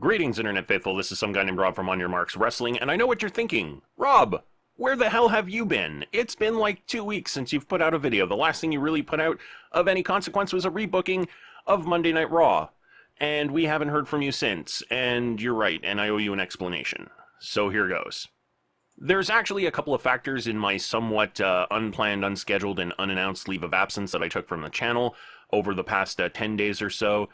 Greetings, Internet Faithful. This is some guy named Rob from On Your Marks Wrestling, and I know what you're thinking. Rob, where the hell have you been? It's been like 2 weeks since you've put out a video. The last thing you really put out of any consequence was a rebooking of Monday Night Raw, and we haven't heard from you since. And you're right, and I owe you an explanation. So here goes. There's actually a couple of factors in my somewhat unplanned, unscheduled, and unannounced leave of absence that I took from the channel over the past 10 days or so.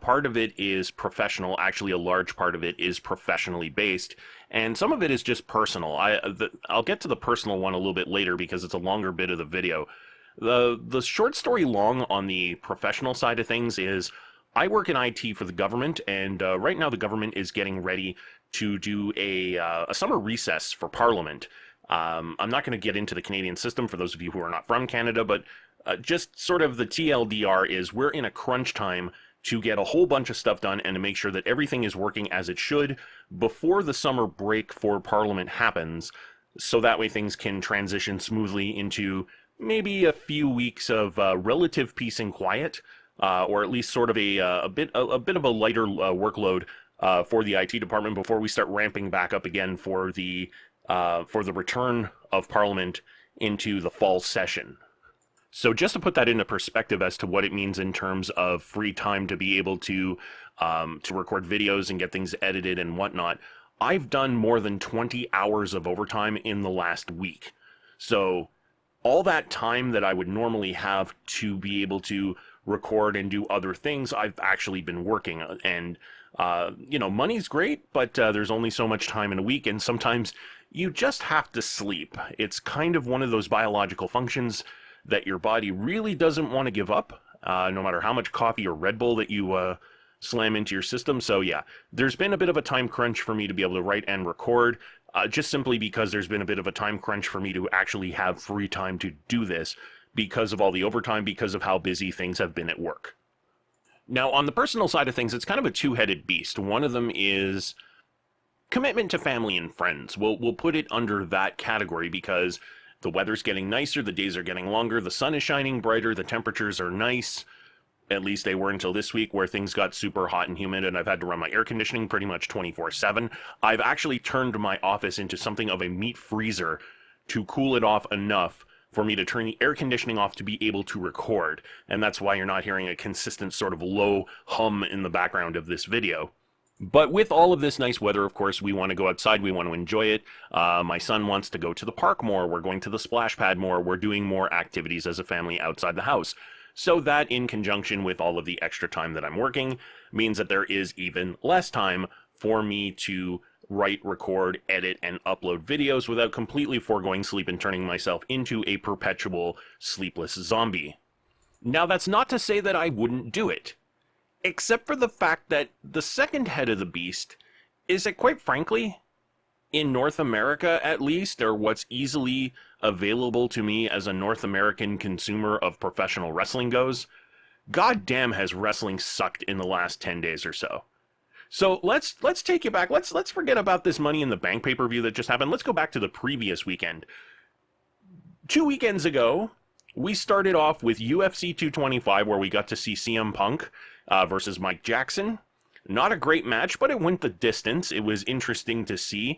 Part of it is professional. Actually, a large part of it is professionally based, and some of it is just personal. I'll get to the personal one a little bit later because it's a longer bit of the video. The short story long on the professional side of things is I work in IT for the government, and right now the government is getting ready to do a summer recess for Parliament. I'm not going to get into the Canadian system for those of you who are not from Canada, but just sort of the TLDR is we're in a crunch time to get a whole bunch of stuff done and to make sure that everything is working as it should before the summer break for Parliament happens, so that way things can transition smoothly into maybe a few weeks of relative peace and quiet, or at least sort of a bit of a lighter workload for the IT department before we start ramping back up again for the return of Parliament into the fall session. So just to put that into perspective as to what it means in terms of free time to be able to record videos and get things edited and whatnot, I've done more than 20 hours of overtime in the last week. So all that time that I would normally have to be able to record and do other things, I've actually been working. And, you know, money's great, but there's only so much time in a week, and sometimes you just have to sleep. It's kind of one of those biological functions that your body really doesn't want to give up, no matter how much coffee or Red Bull that you slam into your system. So yeah, there's been a bit of a time crunch for me to be able to write and record, just simply because there's been a bit of a time crunch for me to actually have free time to do this because of all the overtime, because of how busy things have been at work. Now, on the personal side of things, it's kind of a two-headed beast. One of them is commitment to family and friends. We'll put it under that category because the weather's getting nicer, the days are getting longer, the sun is shining brighter, the temperatures are nice. At least they were until this week, where things got super hot and humid and I've had to run my air conditioning pretty much 24/7. I've actually turned my office into something of a meat freezer to cool it off enough for me to turn the air conditioning off to be able to record. And that's why you're not hearing a consistent sort of low hum in the background of this video. But with all of this nice weather, of course, we want to go outside, we want to enjoy it. My son wants to go to the park more, we're going to the splash pad more, we're doing more activities as a family outside the house. So that, in conjunction with all of the extra time that I'm working, means that there is even less time for me to write, record, edit, and upload videos without completely foregoing sleep and turning myself into a perpetual sleepless zombie. Now, that's not to say that I wouldn't do it. Except for the fact that the second head of the beast is that, quite frankly, in North America at least, or what's easily available to me as a North American consumer of professional wrestling goes, goddamn has wrestling sucked in the last 10 days or so. So let's take you back. Let's forget about this Money in the Bank pay-per-view that just happened. Let's go back to the previous weekend. 2 weekends ago, we started off with UFC 225, where we got to see CM Punk versus Mike Jackson. Not a great match, but it went the distance. It was interesting to see.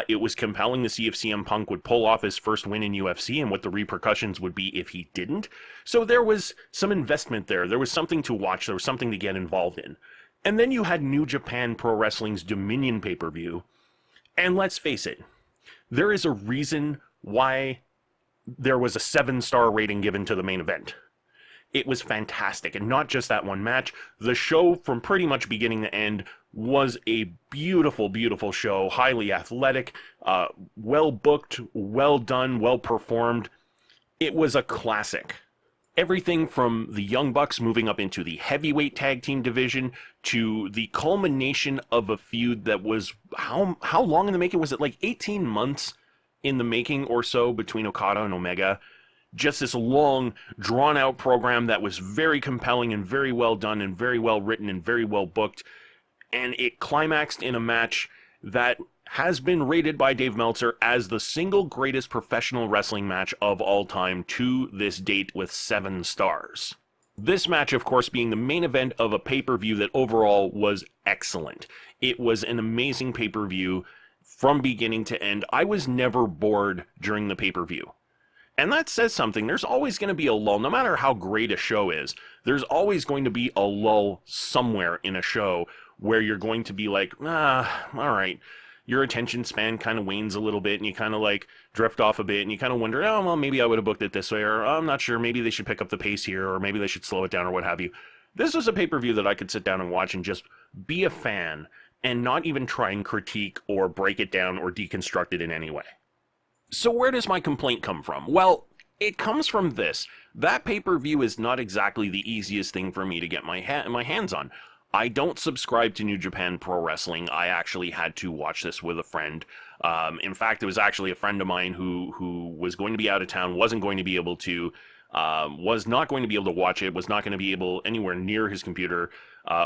It was compelling to see if CM Punk would pull off his first win in UFC and what the repercussions would be if he didn't. So there was some investment there. There was something to watch. There was something to get involved in. And then you had New Japan Pro Wrestling's Dominion pay-per-view. And let's face it, there is a reason why there was a 7-star rating given to the main event. It was fantastic, and not just that one match. The show, from pretty much beginning to end, was a beautiful, beautiful show, highly athletic, well booked, well done, well performed. It was a classic. Everything from the Young Bucks moving up into the heavyweight tag team division to the culmination of a feud that was, how long in the making? Was it like 18 months in the making or so between Okada and Omega? Just this long, drawn-out program that was very compelling and very well done and very well written and very well booked. And it climaxed in a match that has been rated by Dave Meltzer as the single greatest professional wrestling match of all time to this date with 7 stars. This match, of course, being the main event of a pay-per-view that overall was excellent. It was an amazing pay-per-view from beginning to end. I was never bored during the pay-per-view. And that says something. There's always going to be a lull, no matter how great a show is. There's always going to be a lull somewhere in a show where you're going to be like, all right. Your attention span kind of wanes a little bit and you kind of like drift off a bit and you kind of wonder, oh, well, maybe I would have booked it this way, or I'm not sure, maybe they should pick up the pace here, or maybe they should slow it down, or what have you. This was a pay-per-view that I could sit down and watch and just be a fan and not even try and critique or break it down or deconstruct it in any way. So where does my complaint come from? Well, it comes from this. That pay-per-view is not exactly the easiest thing for me to get my hands on. I don't subscribe to New Japan Pro Wrestling. I actually had to watch this with a friend. In fact, it was actually a friend of mine who was going to be out of town, wasn't going to be able to, was not going to be able to watch it, was not going to be able anywhere near his computer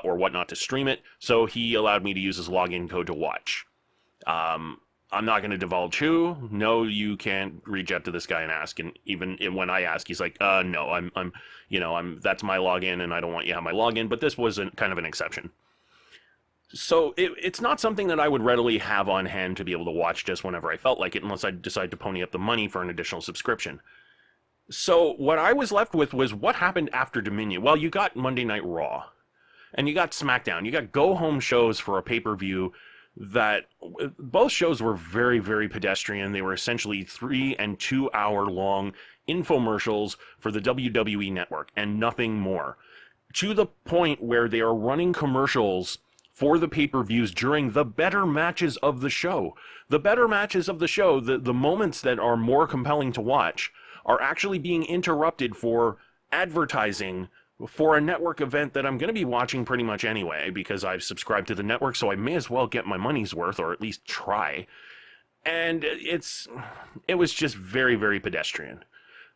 or whatnot to stream it. So he allowed me to use his login code to watch. I'm not going to divulge who. No, you can't reach out to this guy and ask. And even when I ask, he's like, no, that's my login and I don't want you to have my login. But this was kind of an exception. So it's not something that I would readily have on hand to be able to watch just whenever I felt like it, unless I decide to pony up the money for an additional subscription. So what I was left with was what happened after Dominion. Well, you got Monday Night Raw and you got SmackDown. You got go-home shows for a pay-per-view that both shows were very, very pedestrian. They were essentially 3 and 2 hour long infomercials for the WWE network and nothing more. To the point where they are running commercials for the pay-per-views during the better matches of the show. The better matches of the show, the moments that are more compelling to watch, are actually being interrupted for advertising for a network event that I'm going to be watching pretty much anyway, because I've subscribed to the network, so I may as well get my money's worth, or at least try. And it was just very, very pedestrian.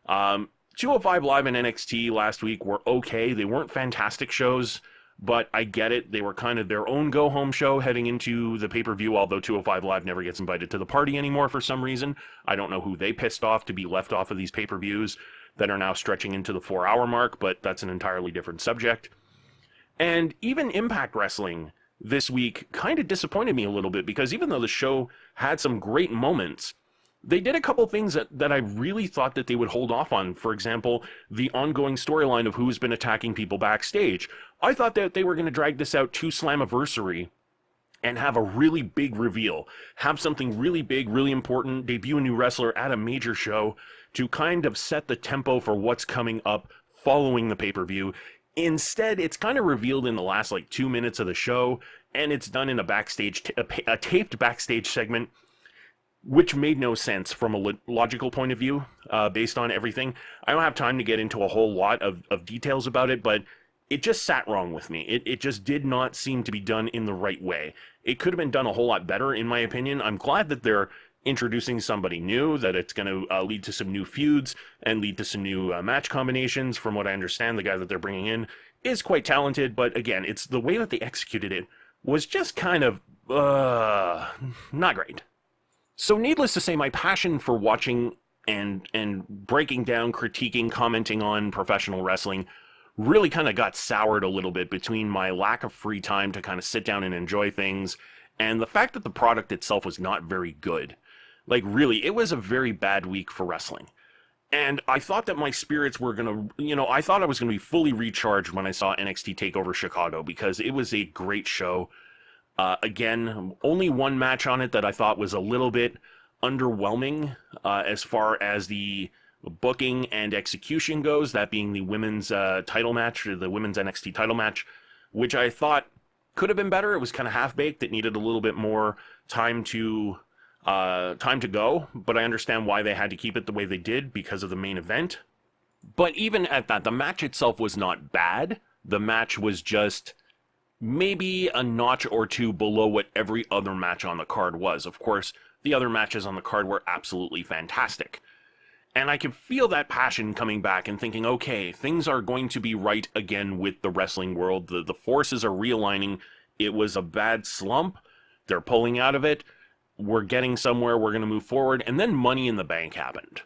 205 Live and NXT last week were okay. They weren't fantastic shows, but I get it. They were kind of their own go-home show heading into the pay-per-view, although 205 Live never gets invited to the party anymore for some reason. I don't know who they pissed off to be left off of these pay-per-views that are now stretching into the 4-hour mark, but that's an entirely different subject. And even Impact Wrestling this week kind of disappointed me a little bit, because even though the show had some great moments, they did a couple things that I really thought that they would hold off on. For example, the ongoing storyline of who's been attacking people backstage. I thought that they were going to drag this out to Slammiversary and have a really big reveal, have something really big, really important, debut a new wrestler at a major show to kind of set the tempo for what's coming up following the pay-per-view. Instead, it's kind of revealed in the last 2 minutes of the show, and it's done in a taped backstage segment, which made no sense from a logical point of view, based on everything. I don't have time to get into a whole lot of details about it, but it just sat wrong with me. It just did not seem to be done in the right way. It could have been done a whole lot better, in my opinion. I'm glad that they're introducing somebody new, that it's going to lead to some new feuds and lead to some new match combinations. From what I understand, the guy that they're bringing in is quite talented, but again, it's the way that they executed it was just kind of, not great. So needless to say, my passion for watching and breaking down, critiquing, commenting on professional wrestling really kind of got soured a little bit between my lack of free time to kind of sit down and enjoy things and the fact that the product itself was not very good. Really, it was a very bad week for wrestling. And I thought that my spirits were going to, I thought I was going to be fully recharged when I saw NXT TakeOver Chicago, because it was a great show. Again, only one match on it that I thought was a little bit underwhelming as far as the booking and execution goes, that being the women's title match, or the women's NXT title match, which I thought could have been better. It was kind of half-baked. It needed a little bit more time to go, but I understand why they had to keep it the way they did, because of the main event. But even at that, the match itself was not bad. The match was just maybe a notch or two below what every other match on the card was. Of course, the other matches on the card were absolutely fantastic. And I can feel that passion coming back and thinking, okay, things are going to be right again with the wrestling world. The forces are realigning. It was a bad slump. They're pulling out of it. We're getting somewhere. We're going to move forward. And then Money in the Bank happened.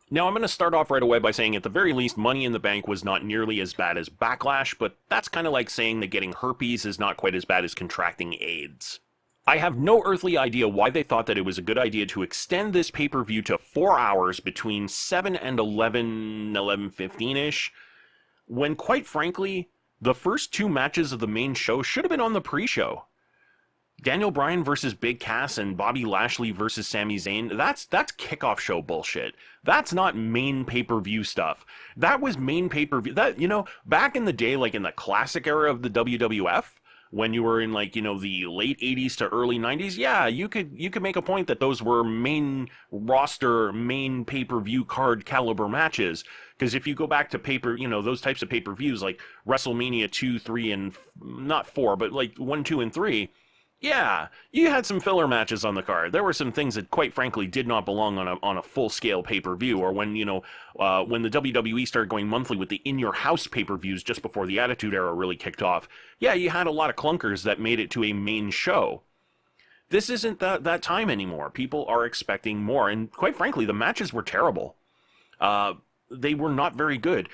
Now, I'm going to start off right away by saying at the very least, Money in the Bank was not nearly as bad as Backlash, but that's kind of like saying that getting herpes is not quite as bad as contracting AIDS. I have no earthly idea why they thought that it was a good idea to extend this pay-per-view to 4 hours between 7 and 11:15-ish, when quite frankly, the first two matches of the main show should have been on the pre-show. Daniel Bryan versus Big Cass and Bobby Lashley versus Sami Zayn, that's kickoff show bullshit. That's not main pay-per-view stuff. That was main pay-per-view. That, back in the day, like in the classic era of the WWF, when you were in like, the late 80s to early 90s, yeah, you could make a point that those were main roster, main pay-per-view card caliber matches. Because if you go back to those types of pay-per-views like WrestleMania 2, 3, and not 4, but like 1, 2, and 3, yeah, you had some filler matches on the card. There were some things that, quite frankly, did not belong on a full-scale pay-per-view. Or when when the WWE started going monthly with the in-your-house pay-per-views just before the Attitude Era really kicked off, yeah, you had a lot of clunkers that made it to a main show. This isn't that time anymore. People are expecting more, and quite frankly, the matches were terrible. They were not very good.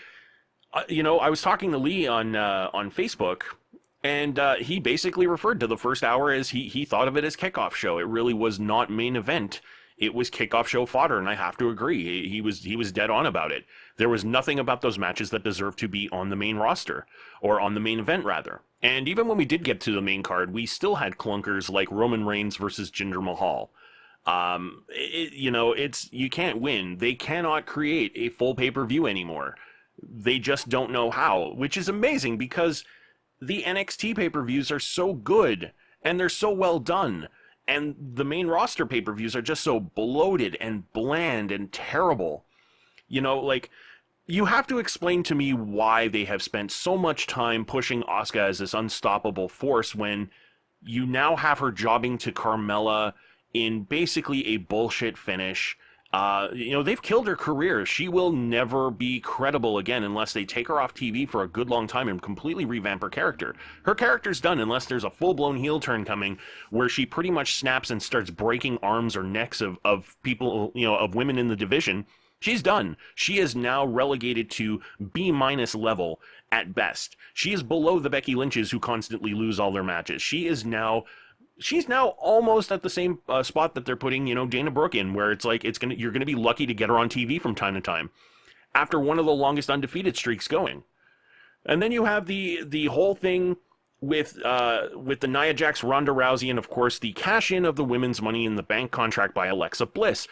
I was talking to Lee on Facebook. And he basically referred to the first hour as he thought of it as kickoff show. It really was not main event. It was kickoff show fodder, and I have to agree. He was dead on about it. There was nothing about those matches that deserved to be on the main roster, or on the main event, rather. And even when we did get to the main card, we still had clunkers like Roman Reigns versus Jinder Mahal. You can't win. They cannot create a full pay-per-view anymore. They just don't know how, which is amazing because the NXT pay-per-views are so good, and they're so well done, and the main roster pay-per-views are just so bloated and bland and terrible. You have to explain to me why they have spent so much time pushing Asuka as this unstoppable force when you now have her jobbing to Carmella in basically a bullshit finish. They've killed her career. She will never be credible again unless they take her off TV for a good long time and completely revamp her character. Her character's done unless there's a full-blown heel turn coming where she pretty much snaps and starts breaking arms or necks of people, of women in the division. She's done. She is now relegated to B- level at best. She is below the Becky Lynches who constantly lose all their matches. She's now almost at the same spot that they're putting, Dana Brooke in, where it's like you're gonna be lucky to get her on TV from time to time, after one of the longest undefeated streaks going. And then you have the whole thing with the Nia Jax, Ronda Rousey, and of course the cash in of the women's Money in the Bank contract by Alexa Bliss.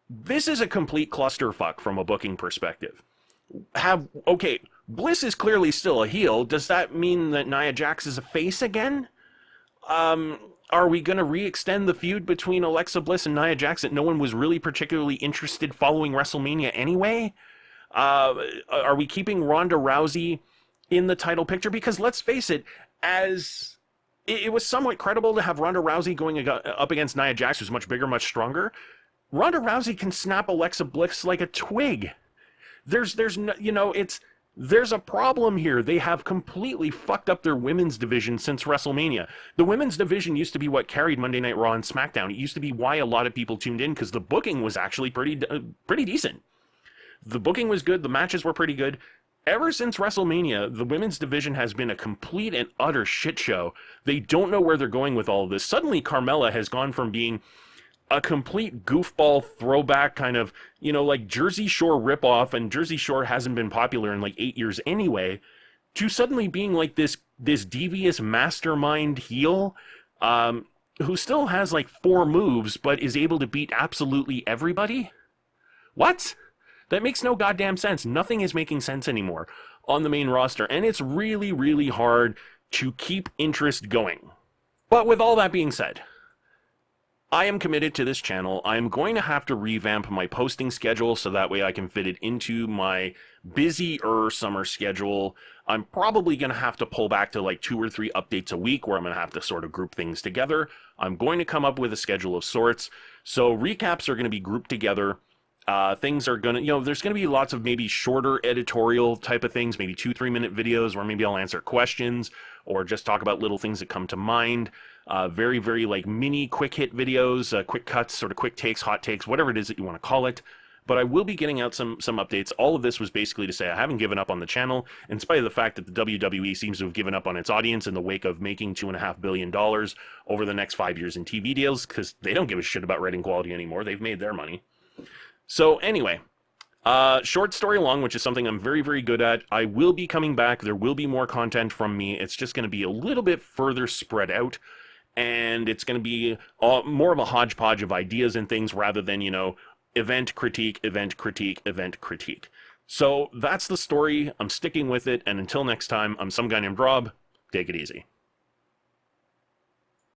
This is a complete clusterfuck from a booking perspective. Bliss is clearly still a heel. Does that mean that Nia Jax is a face again? Are we going to re-extend the feud between Alexa Bliss and Nia Jax that no one was really particularly interested following WrestleMania anyway? Are we keeping Ronda Rousey in the title picture? Because let's face it, it was somewhat credible to have Ronda Rousey going up against Nia Jax, who's much bigger, much stronger. Ronda Rousey can snap Alexa Bliss like a twig. There's a problem here. They have completely fucked up their women's division since WrestleMania. The women's division used to be what carried Monday Night Raw and SmackDown. It used to be why a lot of people tuned in, because the booking was actually pretty decent. The booking was good. The matches were pretty good. Ever since WrestleMania, the women's division has been a complete and utter shit show. They don't know where they're going with all of this. Suddenly, Carmella has gone from being a complete goofball throwback kind of, like Jersey Shore ripoff, and Jersey Shore hasn't been popular in like 8 years anyway, to suddenly being like this devious mastermind heel, who still has like 4 moves, but is able to beat absolutely everybody? What? That makes no goddamn sense. Nothing is making sense anymore on the main roster, and it's really, really hard to keep interest going. But with all that being said, I am committed to this channel. I'm going to have to revamp my posting schedule so that way I can fit it into my busier summer schedule. I'm probably going to have to pull back to like 2 or 3 updates a week where I'm going to have to sort of group things together. I'm going to come up with a schedule of sorts. So recaps are going to be grouped together. Things are going to, there's going to be lots of maybe shorter editorial type of things, maybe 2-3 minute videos where maybe I'll answer questions or just talk about little things that come to mind. Very, very like mini quick hit videos, quick cuts, sort of quick takes, hot takes, whatever it is that you want to call it. but I will be getting out some updates. All of this was basically to say I haven't given up on the channel, in spite of the fact that the WWE seems to have given up on its audience in the wake of making $2.5 billion over the next 5 years in TV deals, because they don't give a shit about rating quality anymore. They've made their money. So anyway, short story long, which is something I'm very, very good at. I will be coming back. There will be more content from me. It's just going to be a little bit further spread out, and it's going to be more of a hodgepodge of ideas and things rather than, you know, event critique, event critique, event critique. So that's the story. I'm sticking with it, and until next time, I'm some guy named Rob. Take it easy.